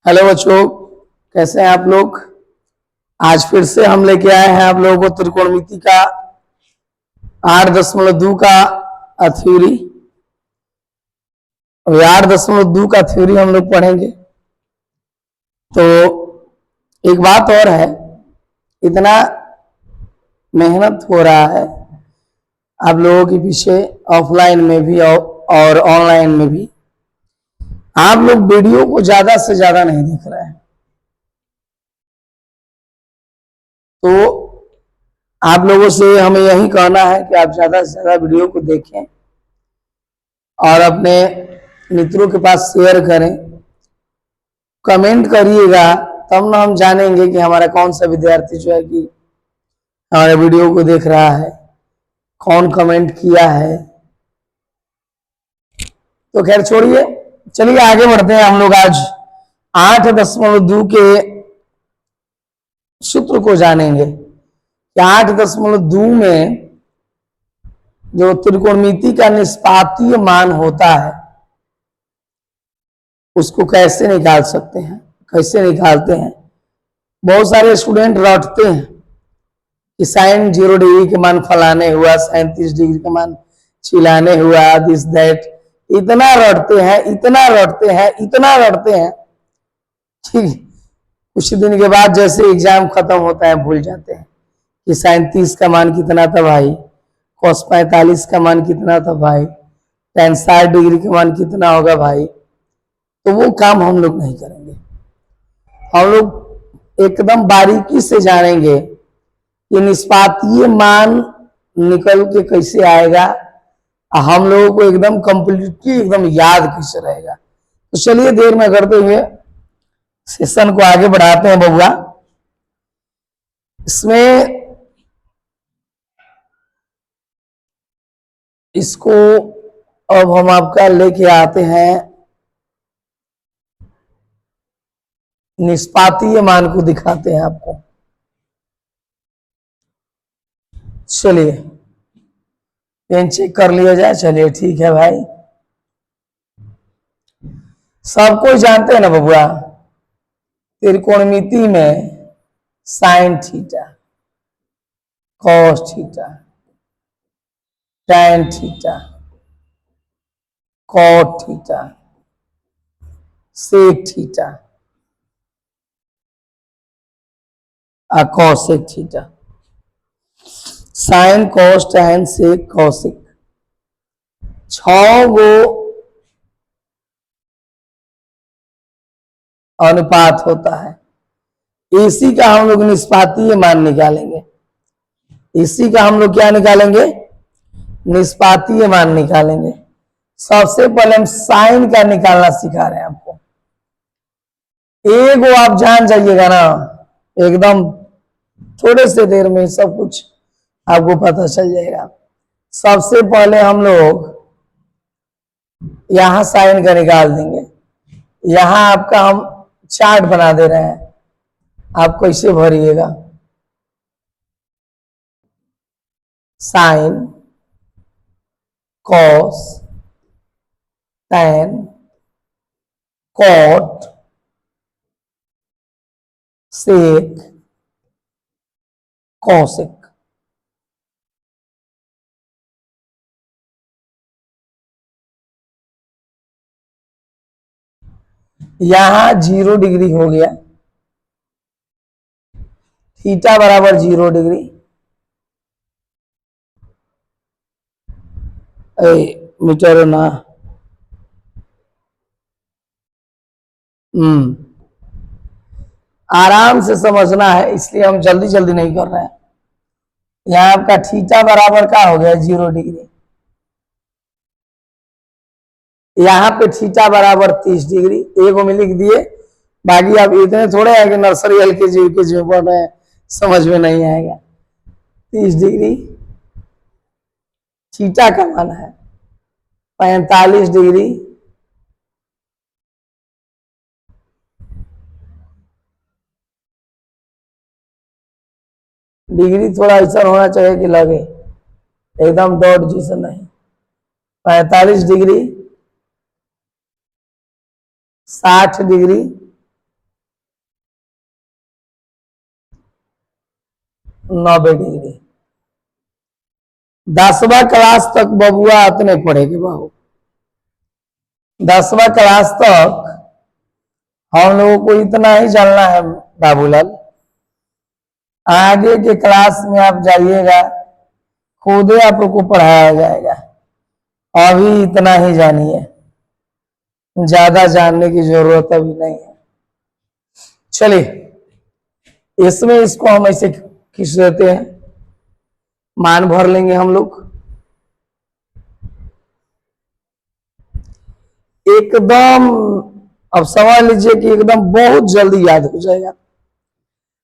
Hello बच्चों, कैसे हैं आप लोग। आज फिर से हम लेके आए हैं आप लोगों को त्रिकोणमिति का 8.2 का थ्योरी। 8.2 का थ्योरी हम लोग पढ़ेंगे। तो एक बात और है, इतना मेहनत हो रहा है आप लोगों के पीछे, ऑफलाइन में भी और ऑनलाइन में भी। आप लोग वीडियो को ज्यादा से ज्यादा नहीं देख रहे हैं, तो आप लोगों से हमें यही कहना है कि आप ज्यादा से ज्यादा वीडियो को देखें और अपने मित्रों के पास शेयर करें, कमेंट करिएगा, तब ना हम जानेंगे कि हमारा कौन सा विद्यार्थी जो है कि हमारे वीडियो को देख रहा है, कौन कमेंट किया है। तो खैर छोड़िए, चलिए आगे बढ़ते हैं। हम लोग आज 8.2 के सूत्र को जानेंगे कि 8.2 में जो त्रिकोणमिति का निष्पातीय मान होता है उसको कैसे निकाल सकते हैं, कैसे निकालते हैं। बहुत सारे स्टूडेंट रटते हैं कि साइन 0 डिग्री के मान फलाने हुआ, साइन 30 डिग्री के मान चिलाने हुआ, दिस दैट। इतना रटते हैं, इतना रटते हैं, इतना रटते हैं, ठीक। कुछ दिन के बाद जैसे एग्जाम खत्म होता है भूल जाते हैं कि साइन 30 का मान कितना था भाई, cos 45 का मान कितना था भाई, tan 60 डिग्री का मान कितना होगा भाई। तो वो काम हम लोग नहीं करेंगे। हम लोग एकदम बारीकी से जानेंगे कि निष्पातीय मान निकल के कैसे आएगा, हम लोगों को एकदम कंप्लीटली एकदम याद कैसे रहेगा। तो चलिए देर में करते हुए सेशन को आगे बढ़ाते हैं बबुआ। इसमें इसको अब हम आपका लेके आते हैं निष्पातीय मान को दिखाते हैं आपको। चलिए पेन चेक कर लिया जाए। चलिए ठीक है भाई, सब कोई जानते हैं ना बबुआ, त्रिकोणमिति में sine theta, cos theta, tan theta, cot theta, sec theta और cosec theta. Sine, cos, tan, sec, cosec, 6 गो अनुपात होता है। इसी का हम लोग निष्पातीय मान निकालेंगे। इसी का हम लोग क्या निकालेंगे, निष्पातीय मान निकालेंगे। सबसे पहले हम साइन का निकालना सिखा रहे हैं आपको। एक वो आप जान जाइएगा ना, एकदम थोड़े से देर में सब कुछ आपको पता चल जाएगा। सबसे पहले हम लोग यहां साइन का निकाल देंगे। यहां आपका हम चार्ट बना दे रहे हैं, आप कैसे भरिएगा। साइन, कॉस, टैन, कॉट, सेक, कॉसेक। यहां 0 डिग्री हो गया, थीटा बराबर 0 डिग्री। मीटर ना, आराम से समझना है, इसलिए हम जल्दी जल्दी नहीं कर रहे हैं। यहाँ आपका थीटा बराबर का हो गया 0 डिग्री। यहाँ पे थीटा बराबर 30 डिग्री। एक में लिख दिए, बाकी आप इतने थोड़े हैं कि नर्सरी एलकेजी यूकेजी में पढ़ रहे हैं, समझ में नहीं आएगा। 30 डिग्री थीटा का मान है, 45 डिग्री डिग्री थोड़ा ऐसा होना चाहिए कि लगे एकदम डॉट जैसा नहीं। 45 डिग्री, 60 डिग्री 90 डिग्री। 10वां क्लास तक बबुआ इतने पढ़ेगी बाबू, 10वां क्लास तक हम लोगों को इतना ही जानना है बाबूलाल। आगे के क्लास में आप जाइएगा, खुद ही आपको पढ़ाया जाएगा। अभी इतना ही जानिए, ज्यादा जानने की जरूरत अभी नहीं है। चलिए इसमें इसको हम ऐसे खींच देते हैं, मान भर लेंगे हम लोग। एकदम अब समझ लीजिए कि एकदम बहुत जल्दी याद हो जाएगा।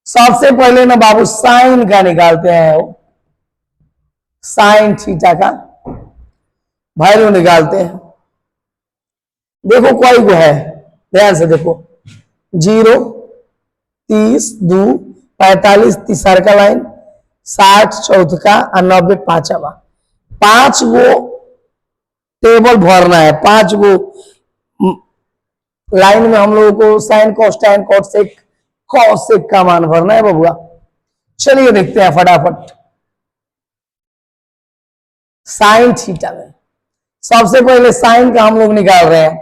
सबसे पहले ना बाबू साइन का निकालते हैं, वो साइन थीटा का वैल्यू निकालते हैं। देखो कोई को है, ध्यान से देखो, 0, 30, 2, 45 तीसर का लाइन, 60 चौथ का और 90 पांचवा। 5 गो टेबल भरना है, 5 गो लाइन में हम लोगों को साइन कोसाइन कोसेक कॉसेक का मान भरना है बबुआ। चलिए देखते हैं फटाफट। साइन थीटा में सबसे पहले साइन का हम लोग निकाल रहे हैं,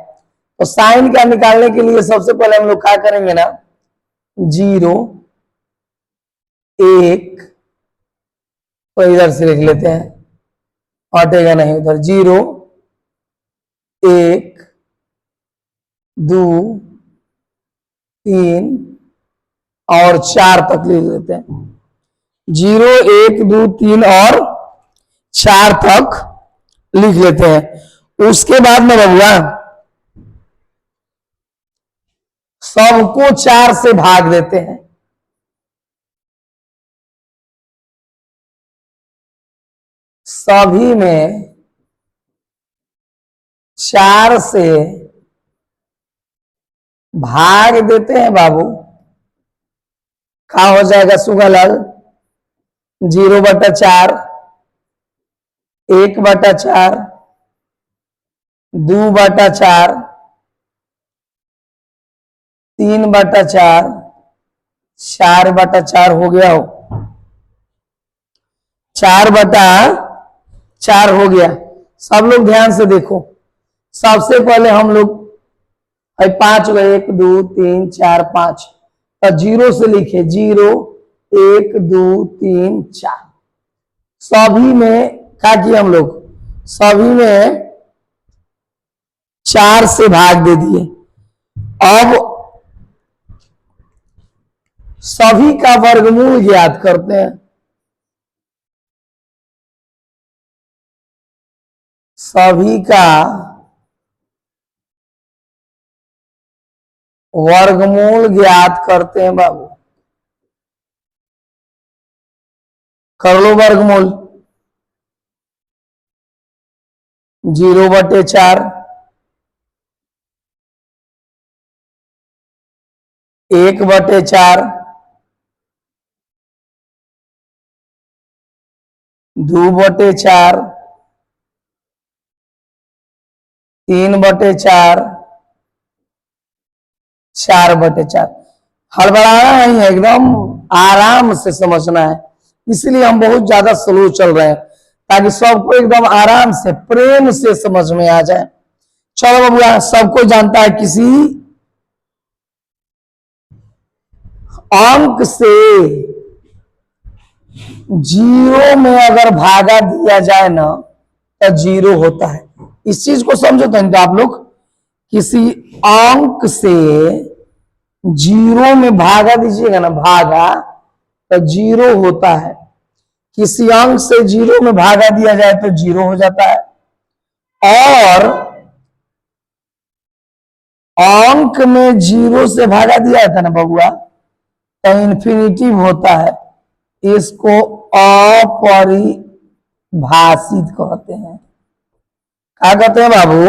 तो साइन का निकालने के लिए सबसे पहले हम लोग क्या करेंगे ना, 0, 1 तो इधर से लिख लेते हैं, हटेगा नहीं उधर। 0, 1, 2, 3 और 4 तक लिख लेते हैं। 0, 1, 2, 3 और 4 तक लिख लेते हैं। उसके बाद में बबुआ सबको 4 से भाग देते हैं। सभी में 4 से भाग देते हैं बाबू। क्या हो जाएगा सुगालाल? 0/4, 1/4, 2/4, 3/4, 4/4 हो गया हो, 4/4 हो गया। सब लोग ध्यान से देखो, सबसे पहले हम लोग 5 गए, 1, 2, 3, 4, 5 तो 0 से लिखे, 0, 1, 2, 3, 4। सभी में क्या किया हम लोग, सभी में 4 से भाग दे दिए। अब सभी का वर्गमूल ज्ञात करते हैं। सभी का वर्गमूल ज्ञात करते हैं बाबू। कर लो वर्गमूल। 0/4, 1/4, 2/4, 3/4, 4/4। हड़बड़ाना नहीं है, एकदम आराम से समझना है। इसलिए हम बहुत ज्यादा स्लो चल रहे हैं, ताकि सबको एकदम आराम से प्रेम से समझ में आ जाए। चलो बाबू, सबको जानता है किसी अंक से 0 में अगर भागा दिया जाए ना तो 0 होता है। इस चीज को समझो तो आप लोग, किसी अंक से 0 में भागा दीजिएगा ना, भागा तो 0 होता है। किसी अंक से 0 में भागा दिया जाए तो 0 हो जाता है। और अंक में 0 से भागा दिया था ना बबुआ तो इन्फिनिटिव होता है। इसको अपरिभाषित कहते हैं। क्या कहते हैं बाबू?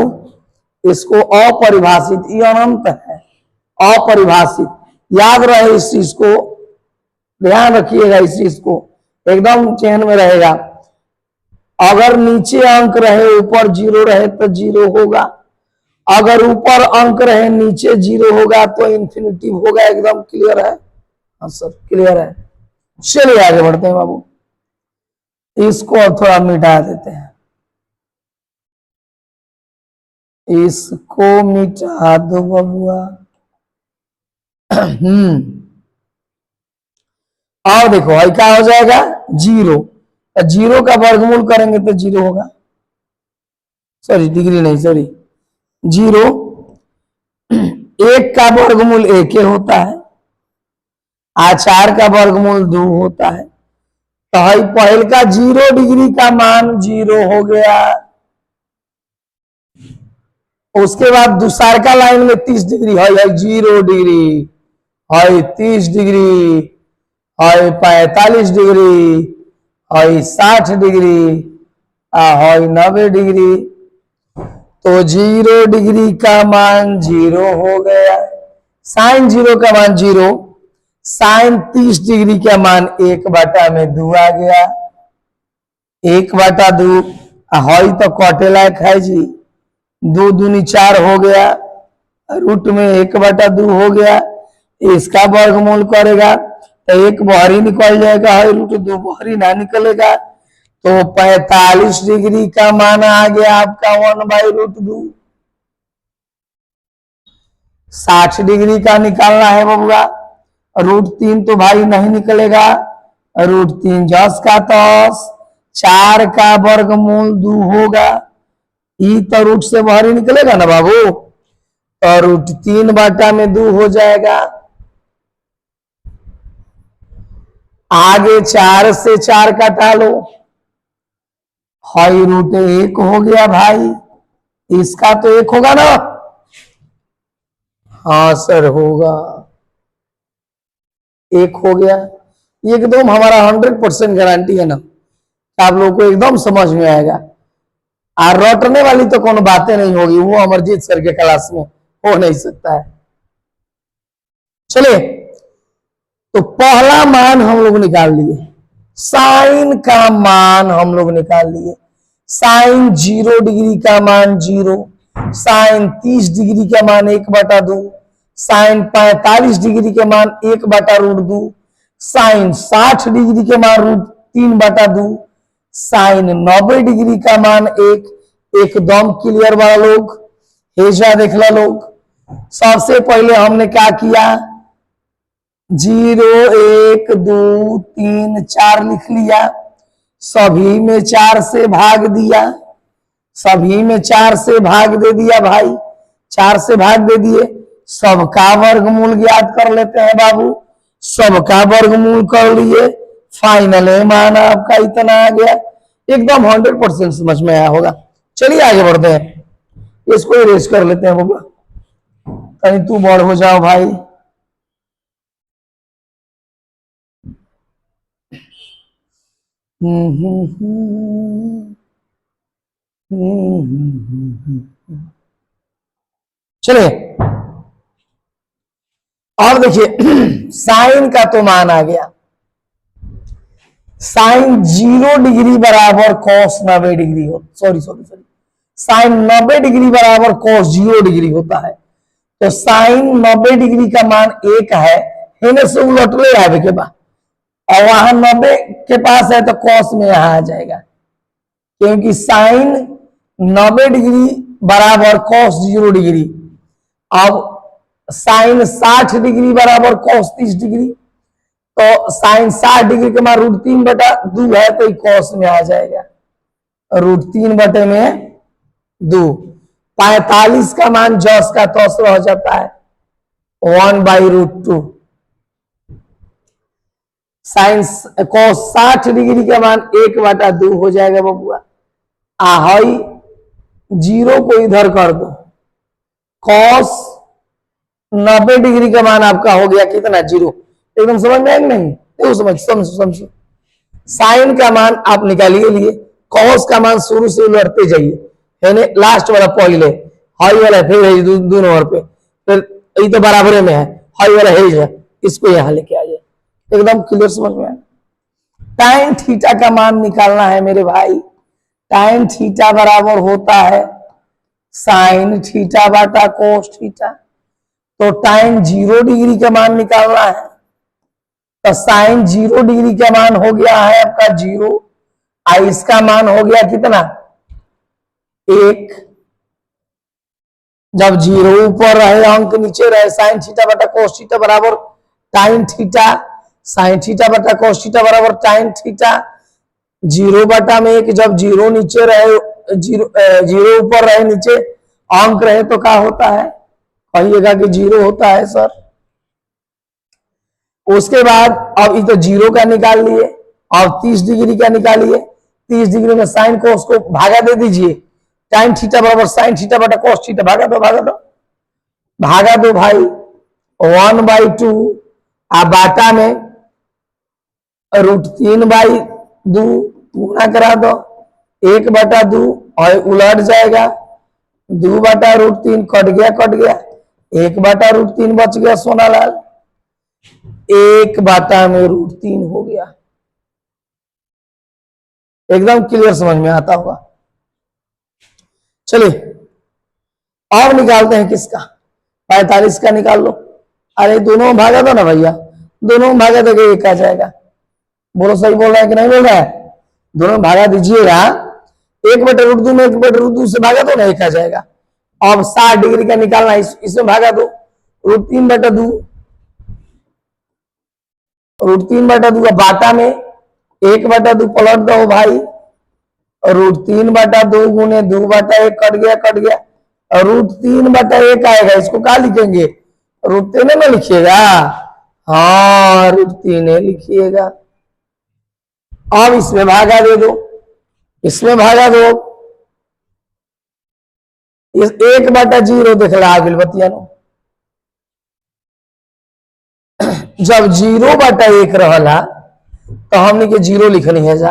इसको अपरिभाषित। ये अनंत है, अपरिभाषित। याद रहे इस चीज को, ध्यान रखिएगा इस चीज को, एकदम चैन में रहेगा। अगर नीचे अंक रहे ऊपर 0 रहे तो 0 होगा, अगर ऊपर अंक रहे नीचे 0 होगा तो इन्फिनिटिव होगा। एकदम क्लियर है? हाँ सर क्लियर है। चलिए आगे बढ़ते हैं बाबू, इसको अब थोड़ा मिटा देते हैं, इसको मिटा दो बबुआ। और देखो आई क्या हो जाएगा, जीरो। जीरो का वर्गमूल करेंगे तो जीरो होगा, सॉरी डिग्री नहीं, सॉरी जीरो। एक का वर्गमूल एक होता है, आचार का वर्गमूल 2 होता है। तो हई पहल का 0 डिग्री का मान 0 हो गया। उसके बाद दूसर का लाइन में 30 डिग्री है, 0 डिग्री है, 30 डिग्री है, 45 डिग्री है, 60 डिग्री है, 90 डिग्री। तो 0 डिग्री का मान 0 हो गया, साइन 0 का मान 0, साइन 30 डिग्री का मान 1/2 आ गया, 1/2 हई तो कटे लायक है जी, 2 दूनी 4 हो गया, रूट में 1/2 हो गया। इसका वर्गमूल करेगा तो 1 बाहरी निकल जाएगा, है रूट 2 बाहरी ना निकलेगा। तो 45 डिग्री का मान आ गया आपका 1/√2। 60 डिग्री का निकालना है बबुआ, √3 तो भाई नहीं निकलेगा, √3 10 का 10, 4 का वर्गमूल 2 होगा, ई तो रूट से बाहर ही निकलेगा ना बाबू, तो √3/2 हो जाएगा। आगे 4 से 4 काटा लो, हाई √1 हो गया भाई, इसका तो 1 होगा ना, हाँ सर होगा, 1 हो गया। एकदम हमारा 100% गारंटी है ना, आप लोगों को एकदम समझ में आएगा, और रटने वाली तो कोनो बातें नहीं होगी, वो अमरजीत सर के क्लास में हो नहीं सकता है। चलिए, तो पहला मान हम लोग निकाल लिए, साइन का मान हम लोग निकाल लिए। साइन 0 डिग्री का मान 0, साइन 30 डिग्री का मान 1/2, साइन 45 डिग्री के मान 1/√2, साइन 60 डिग्री के मान √3/2, साइन 90 डिग्री का मान 1। एकदम क्लियर वाला लोग, हेजा देखला लोग। सबसे पहले हमने क्या किया, 0 1 2 3 4 लिख लिया, सभी में 4 से भाग दिया, सभी में 4 से भाग दे दिया भाई, 4 से भाग दे दिए। सबका वर्गमूल ज्ञात कर लेते हैं बाबू, सबका वर्गमूल कर लिए, फाइनल मान आपका इतना आ गया। एकदम 100% समझ में आया होगा। चलिए आगे बढ़ते हैं, इसको इरेज कर लेते हैं बाबा, कहीं तू बड़ हो जाओ भाई। चलिए और देखिए, साइन का तो मान आ गया, साइन 0 डिग्री बराबर कॉस 90 डिग्री हो, सॉरी साइन 90 डिग्री बराबर कॉस 0 डिग्री होता है। तो साइन 90 डिग्री का मान 1 है, हेने से उलट ले आवे के बाद, और वहां 90 के पास है तो कॉस में यहां आ जाएगा, क्योंकि साइन 90 डिग्री बराबर कॉस 0 डिग्री। अब साइन 60 डिग्री बराबर कॉस 30 डिग्री, तो साइन 60 डिग्री के मान √3/2 है, तो कॉस में आ जाएगा, √3/2। 45 का मान 10 का 10 रह जाता है, 1/√2। साइन कॉस 60 डिग्री का मान 1/2 हो जाएगा बबुआ। आहई 0 को इधर कर दो, कॉस 90 डिग्री का मान आपका हो गया कितना, 0। एकदम समझ में आएगा नहीं, देखो समझो। साइन का मान आप निकालिए लिए, कॉस का मान शुरू से उलटते जाइए, यानी लास्ट वाला पहले, हाई वाला फिर है दोनों ओर पे, फिर ये तो बराबर में है, हाई वाला है, इसको यहां लेके आइए, एकदम क्लियर समझ में आए। टाइन थीटा का मान निकालना है मेरे भाई, टाइन थीटा बराबर होता है साइन थीटा बटा कोस थीटा। तो टाइन 0 डिग्री का मान निकालना है, तो साइन 0 डिग्री का मान हो गया है आपका 0, और इसका मान हो गया कितना 1। जब 0 ऊपर रहे अंक नीचे रहे, साइन थीटा बटा कोस थीटा बराबर टाइन थीटा, साइन थीटा बटा कोस थीटा बराबर टाइन थीटा। 0 बटा में 1, जब 0 नीचे रहे, 0 ऊपर रहे नीचे अंक रहे तो क्या होता है, कहिएगा कि 0 होता है सर। उसके बाद अब इस तो 0 का निकाल लिए, अब 30 डिग्री का निकालिए। 30 डिग्री में साइन को उसको भागा दे दीजिए, टाइन थीटा बराबर साइन थीटा बटा कोस थीटा, भागा दो भाई 1/2, आप बाटा में √3/2 गुना करा दो, 1/2 और उलट जाएगा, 2/√3 कट गया, 1/√3 बच गया सोनालाल, 1/√3 हो गया। एकदम क्लियर समझ में आता होगा। चलिए और निकालते हैं किसका, 45 का निकाल लो। अरे दोनों में भागा दो ना भैया, दोनों में भागा दोगे 1 आ जाएगा। बोलो सही बोल रहा है कि नहीं बोल रहा है, दोनों में भागा दीजिएगा, 1/√2 में 1/√2 से भागा दो ना 1 आ जाएगा। अब 60 डिग्री का निकालना, इसमें भागा दो, √3/2, √3/2 बाटा में 1/2 पलट दो भाई, √3/2 गुने 2/1 कट गया, और √3/1 आएगा, इसको क्या लिखेंगे, √3 में लिखिएगा, हाँ √3 लिखिएगा। अब इसमें भागा दे दो, इसमें भागा दो, इस 1/0 देख रहा आगे बतिया नो, जब 0/1 रहला तो हमने के 0 लिखनी है जा,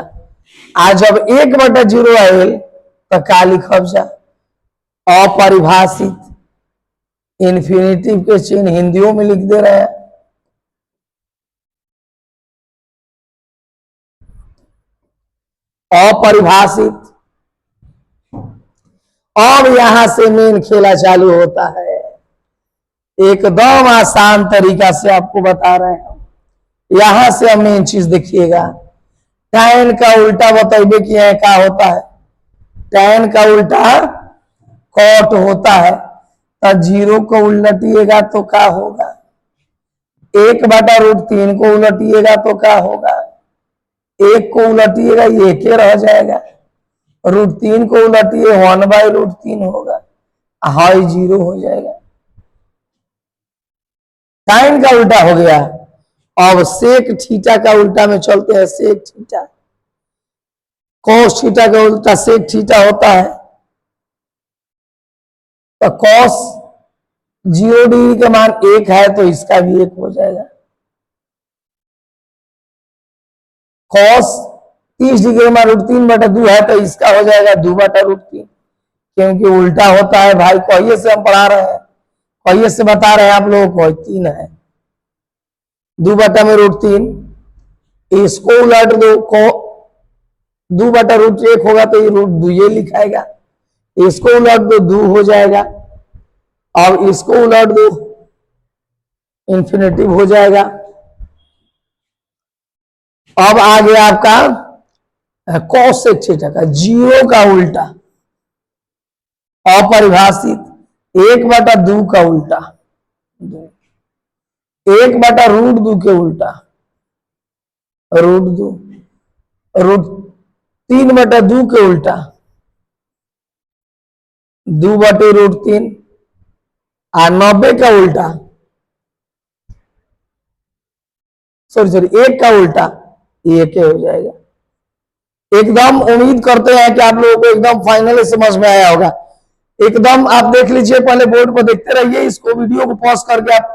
आज जब 1/0 आए तो क्या लिखब जा, अपरिभाषित, इन्फिनिटिव के चिन्ह हिंदियों में लिख दे रहे हैं। अपरिभाषित। अब यहां से मेन खेला चालू होता है, एकदम आसान तरीका से आपको बता रहे हैं। यहां से हम मेन चीज देखिएगा, टैन का उल्टा बताइए कि यह क्या होता है, टैन का उल्टा कॉट होता है, तो 0 को उलटिएगा तो क्या होगा, 1/√3 को उलटिएगा तो क्या होगा, 1 को उलटिएगा 1 रह जाएगा, √3 को उलटिए 1/√3 होगा, हाई 0 हो जाएगा। साइन का उल्टा हो गया। अब सेक थीटा का उल्टा में चलते हैं, सेक थीटा, कोस थीटा का उल्टा सेक थीटा होता है, तो कॉस 0 डिग्री का मान 1 है तो इसका भी 1 हो जाएगा। कॉस 30 डिग्री में √3/2 है तो इसका हो जाएगा 2/√3, क्योंकि उल्टा होता है भाई, कहिए से हम पढ़ा रहे हैं, कहिए से बता रहे हैं आप लोगों को, 3 है 2/√3, इसको उलट दो, को 2/√1 होगा तो ये √2 ये लिखाएगा, इसको उलट दो 2 हो जाएगा, अब इसको उलट दो इन्फिनिटिव हो जाएगा। अब आ गया आपका कॉसेक थीटा का 0 का उल्टा, अपरिभाषित, 1/2 का उल्टा, 1/√2 के उल्टा, √2, √3/2 के उल्टा, 2/√3, और 90 का उल्टा, सॉरी 1 का उल्टा 1 हो जाएगा। एकदम उम्मीद करते हैं कि आप लोगों को एकदम फाइनली समझ में आया होगा। एकदम आप देख लीजिए, पहले बोर्ड पर देखते रहिए, इसको वीडियो को पॉज करके आप